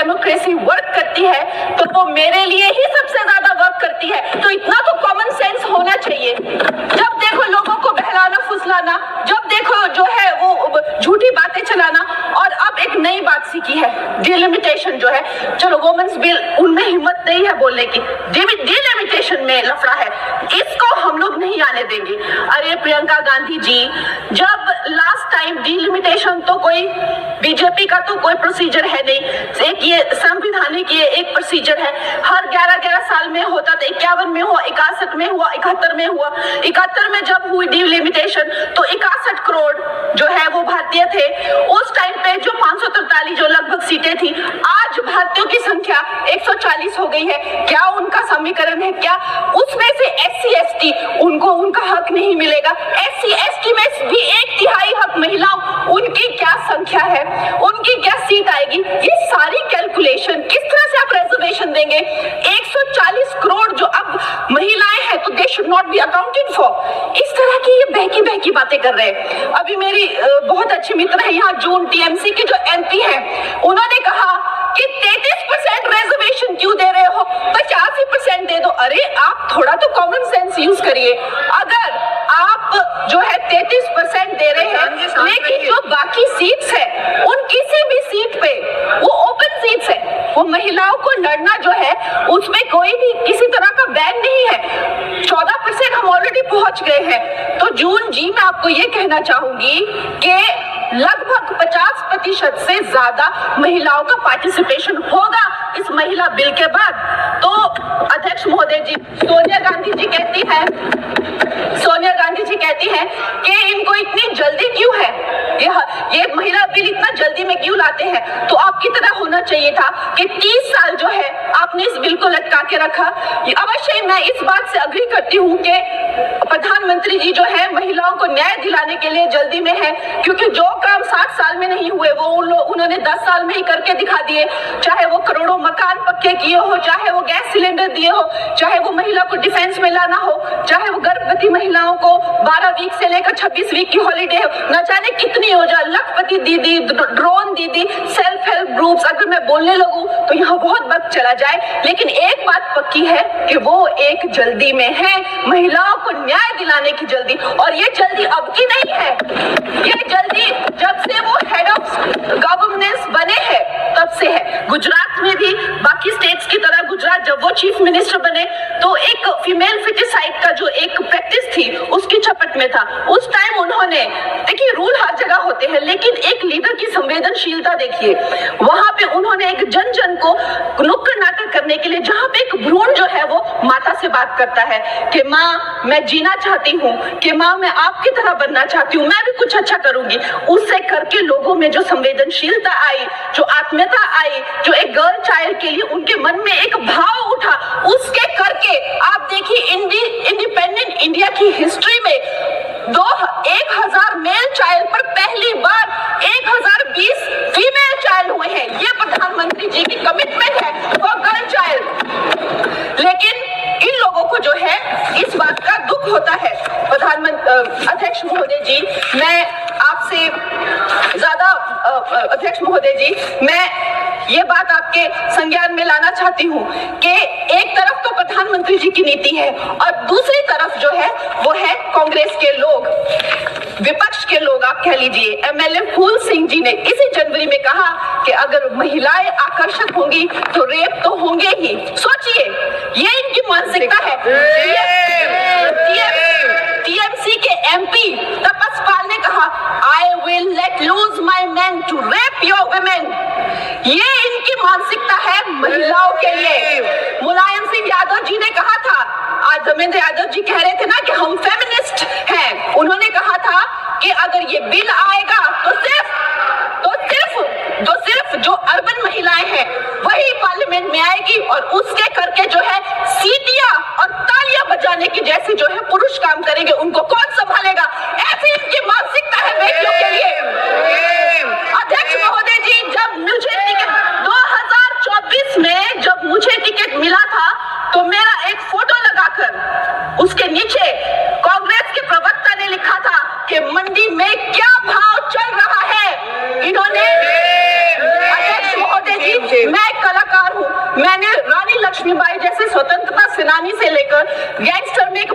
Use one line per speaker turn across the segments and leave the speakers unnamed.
Democracy work करती है तो वो मेरे लिए ही सबसे ज्यादा वर्क करती है। तो इतना तो कॉमन सेंस होना चाहिए। जब देखो लोगों को बहलाना फुसलाना, जब देखो जो है वो झूठी बातें चलाना, और अब एक नई बात सीखी है, डिलिमिटेशन जो है। चलो वुमेन्स बिल, उनमें हिम्मत नहीं है बोलने की, डिलिमिटेशन में लफड़ा है, इसको हम लोग नहीं आने देंगे। अरे प्रियंका गांधी जी, जब लास्ट टाइम डिलिमिटेशन तो कोई बीजेपी का तो कोई प्रोसीजर है नहीं, एक ये संवैधानिक ये एक प्रोसीजर है, हर 11-11 साल में होता था। 51 में हुआ, 61 में हुआ, 71 में हुआ। 71 में जब हुई डिलिमिटेशन तो 61 करोड़ जो है वो भारतीय थे। उस टाइम पे जो 543 जो लगभग सीटें थी, आज भारतीयों की संख्या 140 हो गई है। क्या उनका समीकरण है? क्या उसमें से SC ST उनको उनका हक नहीं मिलेगा? SC ST में भी 1/3 हक महिलाओं, उनकी क्या संख्या है, उनकी क्या सीट आएगी? ये सारी कैलकुलेशन किस तरह से आप रिजर्वेशन देंगे? 140 करोड़ जो अब महिलाएं हैं तो they should not be accounted for. इस तरह की ये बहकी बातें कर रहे हैं। अभी मेरी बहुत अच्छी मित्र है यहाँ जून TMC के जो MP हैं, उन्होंने कहा कि 33% रिजर्वेशन क्यों दे रहे हो, 85% दे दो। अरे आप थोड़ा तो कॉमन सेंस यूज करिए। अगर आप जो है 33% दे रहे हैं, लेकिन जो बाकी सीट्स है उन किसी भी सीट पे वो ओपन सीट्स है, वो महिलाओं को लड़ना जो है उसमें कोई भी किसी तरह का बैन नहीं है। 14% हम ऑलरेडी पहुंच गए हैं। तो जून जी, मैं आपको ये कहना चाहूंगी कि लगभग 50% से ज्यादा महिलाओं का पार्टिसिपेशन होगा इस महिला बिल के बाद। तो अध्यक्ष महोदय जी, सोनिया गांधी जी कहती हैं कि इनको इतनी जल्दी क्यों है, ये महिला बिल इतना जल्दी में क्यों लाते हैं? तो आपकी तरह होना चाहिए था कि 30 साल जो है आपने इस बिल को लटका के रखा। अवश्य मैं इस बात से अग्री करती हूँ कि प्रधानमंत्री जी जो है महिलाओं को न्याय दिलाने के लिए जल्दी में है, क्योंकि जो काम 60 साल में नहीं हुए वो उन्होंने 10 साल में ही करके दिखा दिए। चाहे वो करोड़ों मकान पक्के किए हो, चाहे वो गैस सिलेंडर दिए हो, चाहे वो महिला को डिफेंस में लाना हो, चाहे वो गर्भवती महिलाओं को 12 वीक से लेकर 26 वीक की हॉलीडे हो, न जाने कितनी योजना, लखपति दीदी, ड्रोन दीदी, सेल्फ हेल्प ग्रुप्स। अगर मैं बोलने लगूं तो यहाँ बहुत वक्त चला जाए, लेकिन एक बात पक्की है कि वो एक जल्दी में है, महिलाओं को न्याय दिलाने की जल्दी। और ये जल्दी अब की नहीं है, ये जल्दी जब से वो हेड ऑफ गवर्नेंस बने हैं तब से है। गुजरात में भी बाकी स्टेट्स की तरह गुजरात जब वो चीफ मिनिस्टर बने तो एक फीमेल फिटिसाइड का जो एक प्रैक्टिस थी उसकी चपेट में था। उस टाइम उन्होंने, देखिए रूल हर जगह होते हैं, लेकिन एक लीडर की संवेदनशीलता देखिए, वहां पे उन्होंने एक जन जन को नुक्कड़ नाटक करने के लिए, जहां पे एक भ्रूण जो है वो माता से बात करता है कि माँ मैं जीना चाहती हूँ, कि माँ मैं आपकी तरह बनना चाहती हूँ, मैं भी कुछ अच्छा करूंगी, उससे करके लोगों में जो संवेदनशीलता आई, जो आत्मीयता आई, जो एक गर्ल चाइल्ड के लिए उनके मन में एक भाव उठा, उसके करके आप देखिए इंडिपेंडेंट इंडिया की हिस्ट्री में 1000 मेल चाइल्ड पर पहली बार 1020 फीमेल चाइल्ड हुए हैं। ये प्रधानमंत्री जी की कमिटमेंट है फॉर गर्ल चाइल्ड। लेकिन इन लोगों को जो है इस बात का दुख होता है। अध्यक्ष महोदय जी, मैं आपसे ज्यादा अध्यक्ष महोदय जी, मैं ये बात आपके संज्ञान में लाना चाहती हूँ कि एक तरफ तो प्रधानमंत्री जी की नीति है और दूसरी तरफ जो है वो है कांग्रेस के लोग, विपक्ष के लोग आप कह लीजिए। MLA फूल सिंह जी ने इसी जनवरी में कहा कि अगर महिलाएं आकर्षक होंगी तो रेप तो होंगे ही। सोचिए, ये इनकी मानसिकता है। TMC के MP तपस पाल ने कहा I will let loose my men to rape your women। ये इनकी मानसिकता है महिलाओं के लिए। मुलायम सिंह यादव जी ने कहा था, आज धर्मेंद्र यादव जी कह रहे थे ना कि हम फेमिनिस्ट हैं, उन्होंने कहा था कि अगर ये बिल आएगा तो सिर्फ जो अर्बन महिलाएं हैं वही पार्लियामेंट में आएगी और उसके करके जो है सीटियां और तालियां बजाने की जैसे जो है पुरुष काम करेंगे, उनको कौन संभालेगा? ऐसी इनकी मानसिकता है बेटियों के लिए। अध्यक्ष महोदय जी, जब मुझे टिकट 2024 में जब मुझे टिकट मिला था तो मेरा एक फोटो लगाकर उसके नीचे कांग्रेस के प्रवक्ता ने लिखा था कि मंडी में क्या भाव चल रहा है। इन्होंने, अध्यक्ष महोदय जी, मैं कहानी से लेकर गैंगस्टर में एक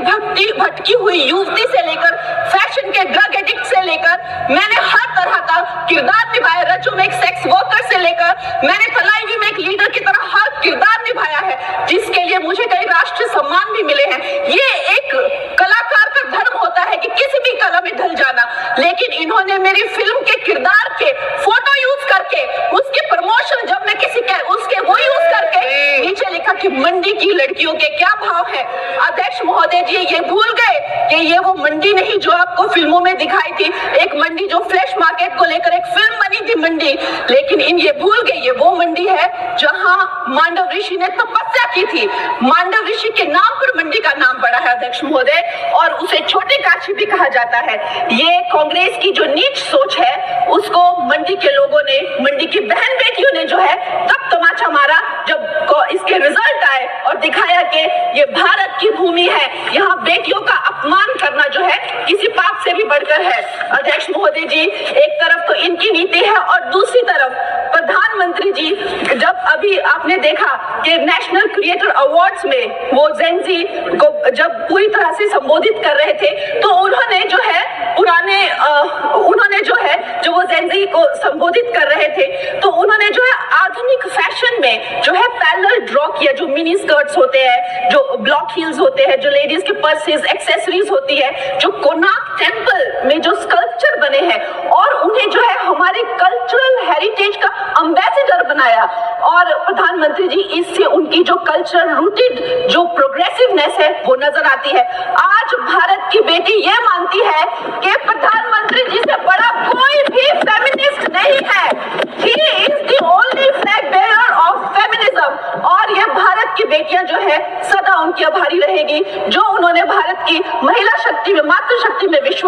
भटकी हुई युवती से लेकर फैशन के ड्रग एडिक्ट से लेकर मैंने हर तरह का किरदार निभाया। रजू में एक सेक्स वर्कर से लेकर मैंने तलाईवी में एक लीडर की तरह हर किरदार निभाया है, जिसके लिए मुझे कई राष्ट्रीय सम्मान भी मिले हैं। ये एक कलाकार का धर्म होता है कि किसी भी कला में ढल जाना, लेकिन इन्होंने मेरी फिल्म के किरदार के फोटो यूज करके उसके प्रमोशन जब मैं किसी के उसके वो यूज करके नीचे लिखा कि मंडी की लड़कियों के क्या भाव है। अध्यक्ष महोदय जी ये भूल गए कि ये वो मंडी नहीं जो आपको फिल्मों में दिखाई थी, एक मंडी जो फ्लैश मार्केट को लेकर एक फिल्म बनी थी मंडी, लेकिन ये भूल गए ये वो मंडी है जहां मांडव ऋषि ने तपस्या की थी। मांडव ऋषि के नाम पर मंडी का नाम पड़ा है अध्यक्ष महोदय, और उसे छोटे काशी भी कहा जाता है। ये कांग्रेस की जो नीच सोच है उसको मंडी के लोगों ने, मंडी की बहन बेटियों ने जो है तब तमाचा मारा जब इसके रिजल्ट आए और दिखाया कि ये भारत की भूमि है, यहाँ बेटियों का अपमान करना जो है किसी पाप से भी बढ़कर है। अध्यक्ष महोदय जी एक तरफ तो इनकी नीति है और दूसरी तरफ प्रधानमंत्री जी जब अभी आपने देखा कि नेशनल क्रिएटर अवार्ड्स में वो जेनजी को जब पूरी तरह से संबोधित कर रहे थे तो उन्होंने जो वो जेनजी को संबोधित कर रहे थे तो उन्होंने जो है आधुनिक फैशन में जो है पैरेलल ड्रॉ किया, जो मिनी स्कर्ट्स होते हैं, जो ब्लॉक हील्स होते हैं, जो लेडीज के पर्सेस एक्सेसरीज होती है, जो कोणार्क टेम्पल में जो स्कल्पचर बने हैं, और उन्हें जो है हमारे कल्चरल हेरिटेज का एम्बेसडर बनाया। और प्रधानमंत्री जी इससे उनकी जो कल्चर रूटेड जो प्रोग्रेसिवनेस है वो नजर आती है। आज भारत की बेटी ये मानती है कि प्रधानमंत्री जी से बड़ा कोई भी फेमिनिस्ट नहीं है। He is the only flag bearer of feminism। और ये भारत की बेटियां जो है सदा उनकी आभारी रहेगी, जो उन्होंने भारत की महिला शक्ति में, मातृशक्ति में विश्वास